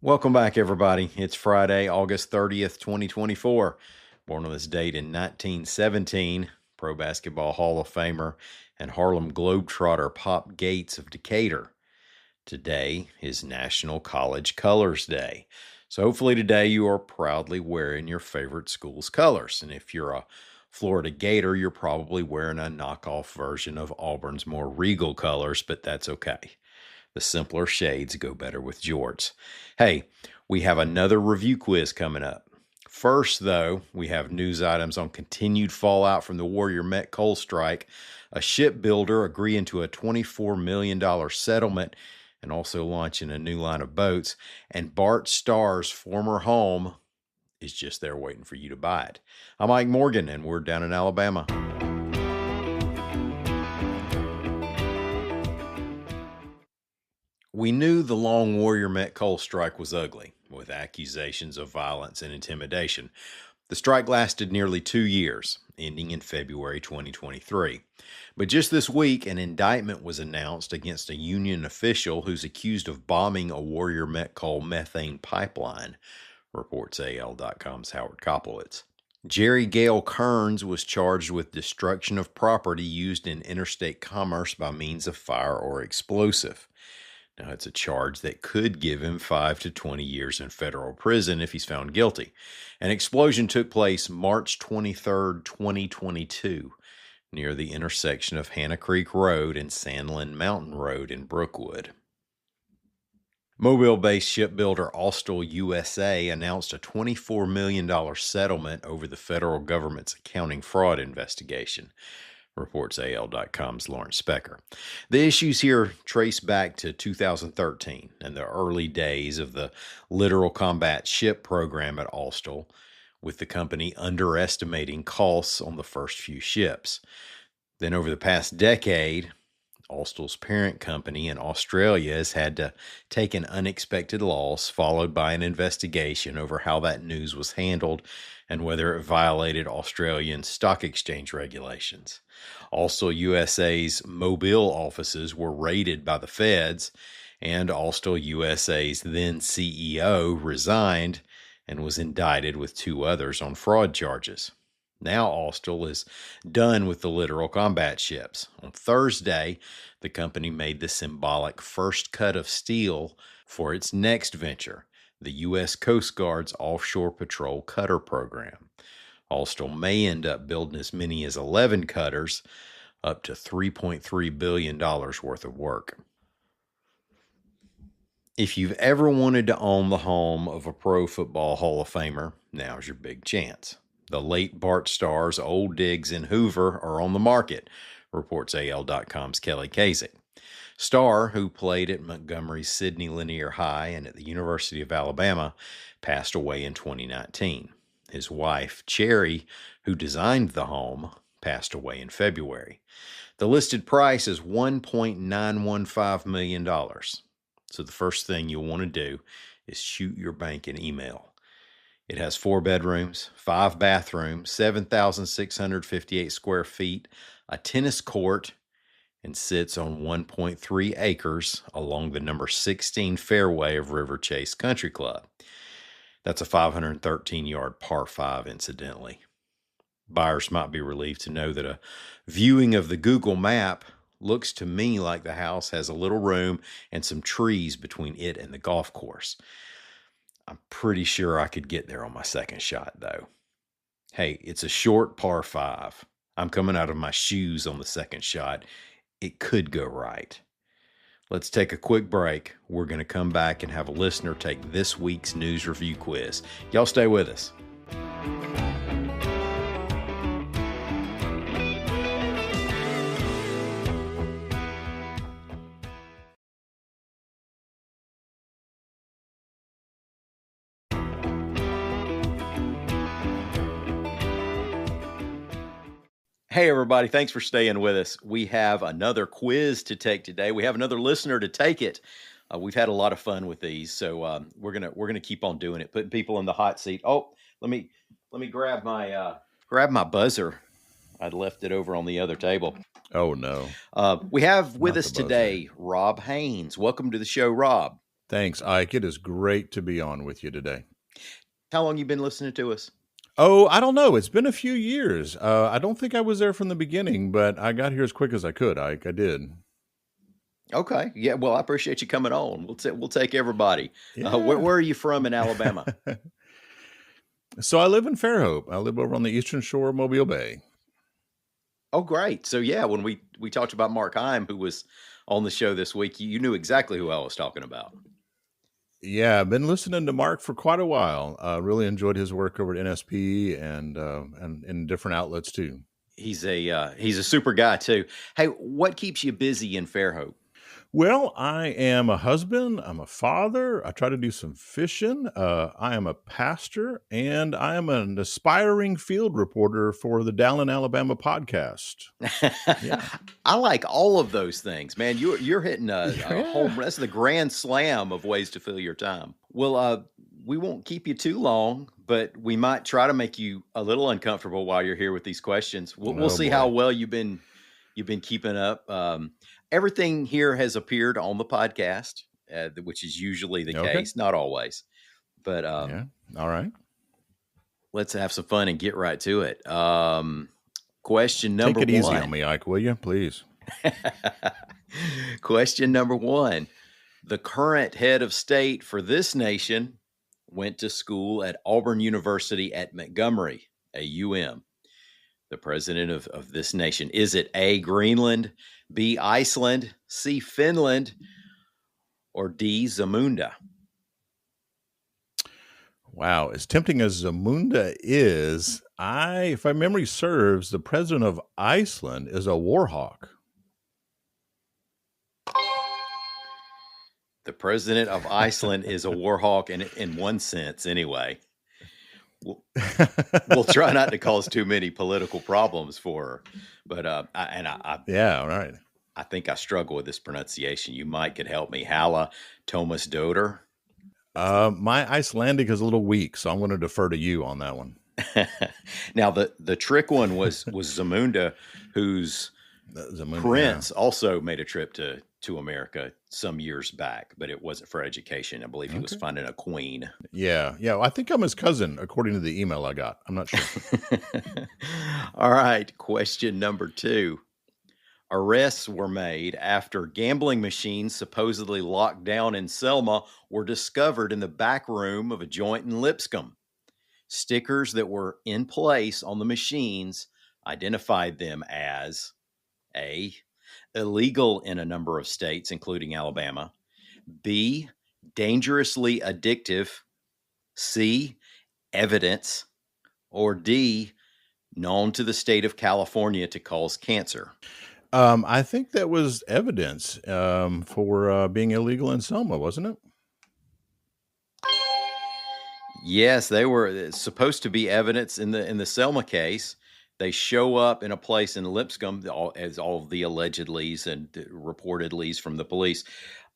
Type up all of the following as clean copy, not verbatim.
Welcome back, everybody. It's Friday, August 30th, 2024. Born on this date in 1917, Pro Basketball Hall of Famer and Harlem Globetrotter Pop Gates of Decatur. Today is National College Colors Day. So hopefully today you are proudly wearing your favorite school's colors. And if you're a Florida Gator, you're probably wearing a knockoff version of Auburn's more regal colors, but that's okay. The simpler shades go better with jorts. Hey, we have another review quiz coming up. First, though, we have news items on continued fallout from the Warrior Met coal strike, a shipbuilder agreeing to a $24 million settlement and also launching a new line of boats, and Bart Starr's former home is just there waiting for you to buy it. I'm Mike Morgan, and we're down in Alabama. We knew the long Warrior Met coal strike was ugly, with accusations of violence and intimidation. The strike lasted nearly 2 years, ending in February 2023. But just this week, an indictment was announced against a union official who's accused of bombing a Warrior Met coal methane pipeline, reports AL.com's Howard Koplowitz. Jerry Gale Kearns was charged with destruction of property used in interstate commerce by means of fire or explosive. Now, it's a charge that could give him 5 to 20 years in federal prison if he's found guilty. An explosion took place March 23, 2022, near the intersection of Hannah Creek Road and Sandland Mountain Road in Brookwood. Mobile-based shipbuilder Austal USA announced a $24 million settlement over the federal government's accounting fraud investigation, reports AL.com's Lawrence Specker. The issues here trace back to 2013 and the early days of the littoral combat ship program at Austal, with the company underestimating costs on the first few ships. Then over the past decade, Austal's parent company in Australia has had to take an unexpected loss, followed by an investigation over how that news was handled and whether it violated Australian stock exchange regulations. Austal USA's Mobile offices were raided by the feds, and Austal USA's then CEO resigned and was indicted with 2 others on fraud charges. Now Austal is done with the littoral combat ships. On Thursday, the company made the symbolic first cut of steel for its next venture, the U.S. Coast Guard's Offshore Patrol Cutter Program. Austal may end up building as many as 11 cutters, up to $3.3 billion worth of work. If you've ever wanted to own the home of a Pro Football Hall of Famer, now's your big chance. The late Bart Starr's old digs in Hoover are on the market, reports AL.com's Kelly Kasich. Starr, who played at Montgomery's Sidney Lanier High and at the University of Alabama, passed away in 2019. His wife, Cherry, who designed the home, passed away in February. The listed price is $1.915 million. So the first thing you'll want to do is shoot your bank an email. It has 4 bedrooms, 5 bathrooms, 7,658 square feet, a tennis court, and sits on 1.3 acres along the number 16 fairway of River Chase Country Club. That's a 513-yard par 5, incidentally. Buyers might be relieved to know that a viewing of the Google map looks to me like the house has a little room and some trees between it and the golf course. I'm pretty sure I could get there on my second shot, though. Hey, it's a short par 5. I'm coming out of my shoes on the second shot. It could go right. Let's take a quick break. We're going to come back and have a listener take this week's news review quiz. Y'all stay with us. Hey, everybody. Thanks for staying with us. We have another quiz to take today. We have another listener to take it. We've had a lot of fun with these, so we're gonna keep on doing it, putting people in the hot seat. Oh, let me grab my buzzer. I'd left it over on the other table. Oh no. We have with Not us the buzzer. today Rob Haynes. Welcome to the show, Rob. Thanks, Ike. It is great to be on with you today. How long you been listening to us? Oh, I don't know. It's been a few years. I don't think I was there from the beginning, but I got here as quick as I could, Ike. I did. Okay. Yeah. Well, I appreciate you coming on. We'll take everybody. Yeah. Where are you from in Alabama? So I live in Fairhope. I live over on the eastern shore of Mobile Bay. Oh, great. So yeah, when we talked about Mark Heim, who was on the show this week, you knew exactly who I was talking about. Yeah, I've been listening to Mark for quite a while. Really enjoyed his work over at NSP and in different outlets too. He's a super guy too. Hey, what keeps you busy in Fairhope? Well, I am a husband. I'm a father. I try to do some fishing. I am a pastor, and I am an aspiring field reporter for the Dallin, Alabama podcast. Yeah, I like all of those things, man. You're hitting a yeah. home. That's the grand slam of ways to fill your time. Well, we won't keep you too long, but we might try to make you a little uncomfortable while you're here with these questions. We'll Oh see how boy. well you've been keeping up. Everything here has appeared on the podcast, which is usually the Okay. case, not always. But Yeah. All right. let's have some fun and get right to it. Question Take number it easy on one. me, Ike, will you, please? Question number one. The current head of state for this nation went to school at Auburn University at Montgomery, AUM. The president of this nation. Is it A, Greenland, B, Iceland, C, Finland, or D, Zamunda? Wow, as tempting as Zamunda is, if my memory serves, the president of Iceland is a war hawk. The president of Iceland is a war hawk in one sense, anyway. We'll, we'll try not to cause too many political problems for her. But Yeah, all right. I think I struggle with this pronunciation. You might could help me. Halla Thomas Doder. My Icelandic is a little weak, so I'm going to defer to you on that one. Now the trick one was Zamunda, whose Zamunda, prince also made a trip to America some years back, but it wasn't for education. I believe he was Okay. finding a queen. Yeah. I think I'm his cousin, according to the email I got. I'm not sure. All right, question number two. Arrests were made after gambling machines supposedly locked down in Selma were discovered in the back room of a joint in Lipscomb. Stickers that were in place on the machines identified them as A, illegal in a number of states, including Alabama, B, dangerously addictive, C, evidence, or D, known to the state of California to cause cancer. I think that was evidence for being illegal in Selma, wasn't it? Yes, they were supposed to be evidence in the Selma case. They show up in a place in Lipscomb, as all of the allegedlys and reportedlys from the police.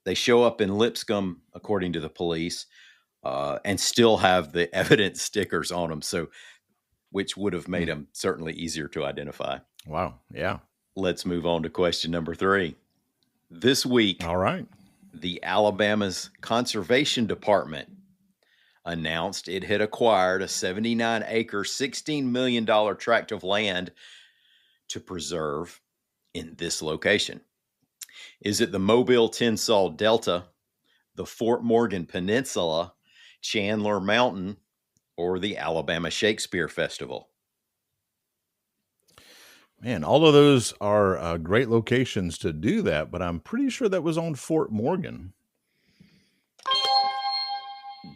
They show up in Lipscomb, according to the police, and still have the evidence stickers on them. So, which would have made them certainly easier to identify. Wow. Yeah. Let's move on to question number three. This week, All right. the Alabama's Conservation Department announced it had acquired a 79-acre, $16 million tract of land to preserve in this location. Is it the Mobile Tensas Delta, the Fort Morgan Peninsula, Chandler Mountain, or the Alabama Shakespeare Festival? Man, all of those are great locations to do that, but I'm pretty sure that was on Fort Morgan.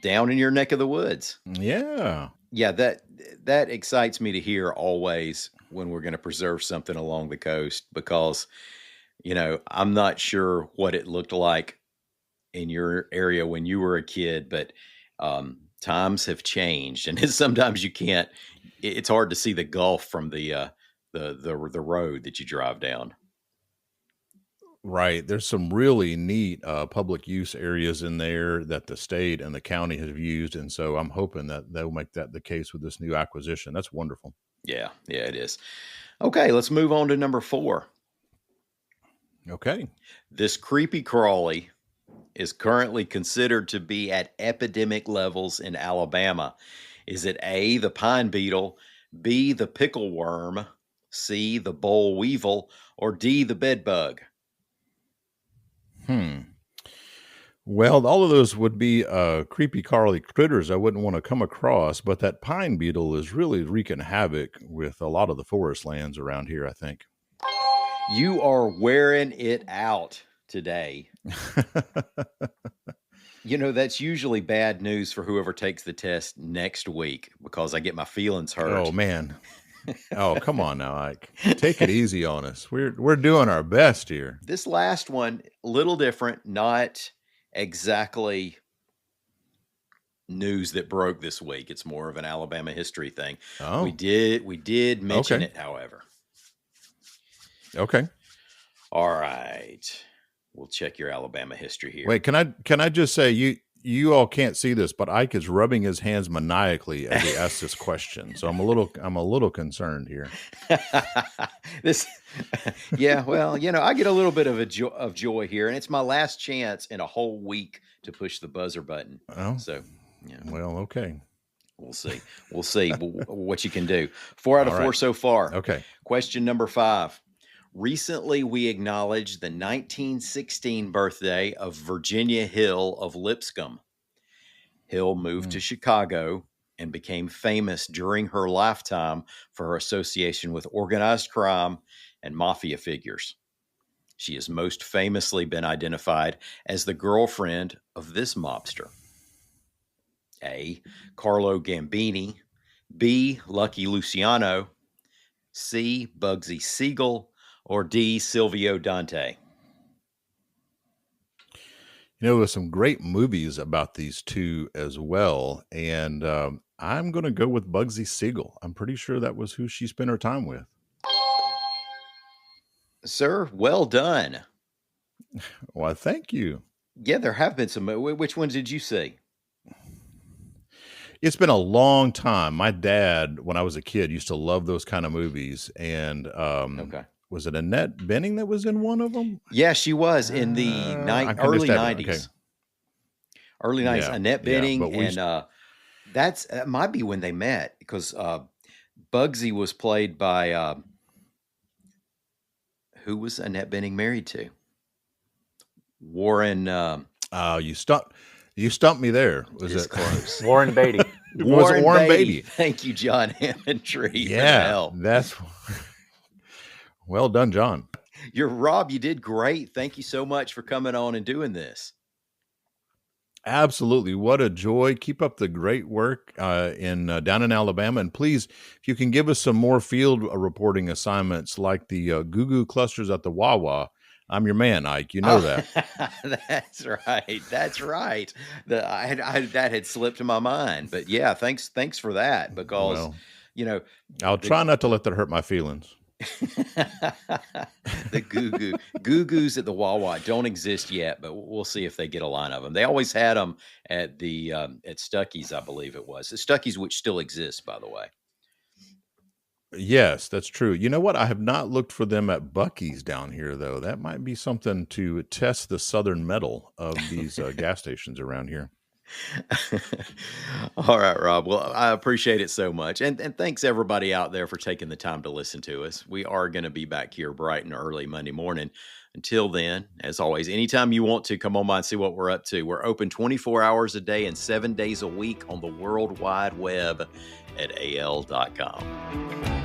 Down in your neck of the woods. Yeah. Yeah, that excites me to hear always when we're going to preserve something along the coast, because I'm not sure what it looked like in your area when you were a kid, but times have changed, and sometimes you can't. It's hard to see the gulf from the road that you drive down. Right. There's some really neat public use areas in there that the state and the county have used. And so I'm hoping that they'll make that the case with this new acquisition. That's wonderful. Yeah, it is. Okay, let's move on to number four. Okay. This creepy crawly is currently considered to be at epidemic levels in Alabama? Is it A, the pine beetle, B, the pickle worm, C, the boll weevil, or D, the bed bug? Well, all of those would be creepy crawly critters I wouldn't want to come across, but that pine beetle is really wreaking havoc with a lot of the forest lands around here, I think. You are wearing it out today. You know, that's usually bad news for whoever takes the test next week because I get my feelings hurt. Oh man. Oh, come on now, Ike. Take it easy on us. We're doing our best here. This last one, a little different, not exactly news that broke this week. It's more of an Alabama history thing. Oh. We did mention Okay. it, however. Okay. All right. We'll check your Alabama history here. Wait, can I just say you all can't see this, but Ike is rubbing his hands maniacally as he asks this question. So I'm a little concerned here. Yeah, well, you know, I get a little bit of joy here, and it's my last chance in a whole week to push the buzzer button. Oh. So, yeah. Well, okay. We'll see. We'll see what you can do. 4 out of 4 so far. Okay. Question number 5. Recently, we acknowledged the 1916 birthday of Virginia Hill of Lipscomb. Hill moved to Chicago and became famous during her lifetime for her association with organized crime and mafia figures. She has most famously been identified as the girlfriend of this mobster. A, Carlo Gambini, B, Lucky Luciano, C, Bugsy Siegel, or D, Silvio Dante? You know, there's some great movies about these two as well, and I'm going to go with Bugsy Siegel. I'm pretty sure that was who she spent her time with. Sir, well done. Well, thank you. Yeah, there have been some. Which ones did you see? It's been a long time. My dad, when I was a kid, used to love those kind of movies, and was it Annette Bening that was in one of them? Yeah, she was in the early 90s. Okay. Early 90s, yeah, Annette Bening, and that might be when they met, because Bugsy was played by who was Annette Bening married to? Warren. You stumped me there. Was it close? Warren Beatty. Warren Beatty. Thank you, John Hammondtree. Yeah, that's well done, John. Rob, you did great. Thank you so much for coming on and doing this. Absolutely. What a joy. Keep up the great work down in Alabama. And please, if you can give us some more field reporting assignments like the Goo clusters at the Wawa, I'm your man, Ike. You know that. That's right. That's right. That had slipped my mind. But yeah, thanks for that, because, you know. I'll try not to let that hurt my feelings. The Goo-Goos at the Wawa don't exist yet, but we'll see if they get a line of them. They always had them at the at Stuckey's, I believe it was. Stuckey's, which still exists, by the way. Yes, that's true. You know what? I have not looked for them at Buc-ee's down here, though. That might be something to test the southern metal of these gas stations around here. All right, Rob. Well, I appreciate it so much. And thanks everybody out there for taking the time to listen to us. We are going to be back here bright and early Monday morning. Until then, as always, anytime you want to, come on by and see what we're up to. We're open 24 hours a day and 7 days a week on the World Wide Web at al.com.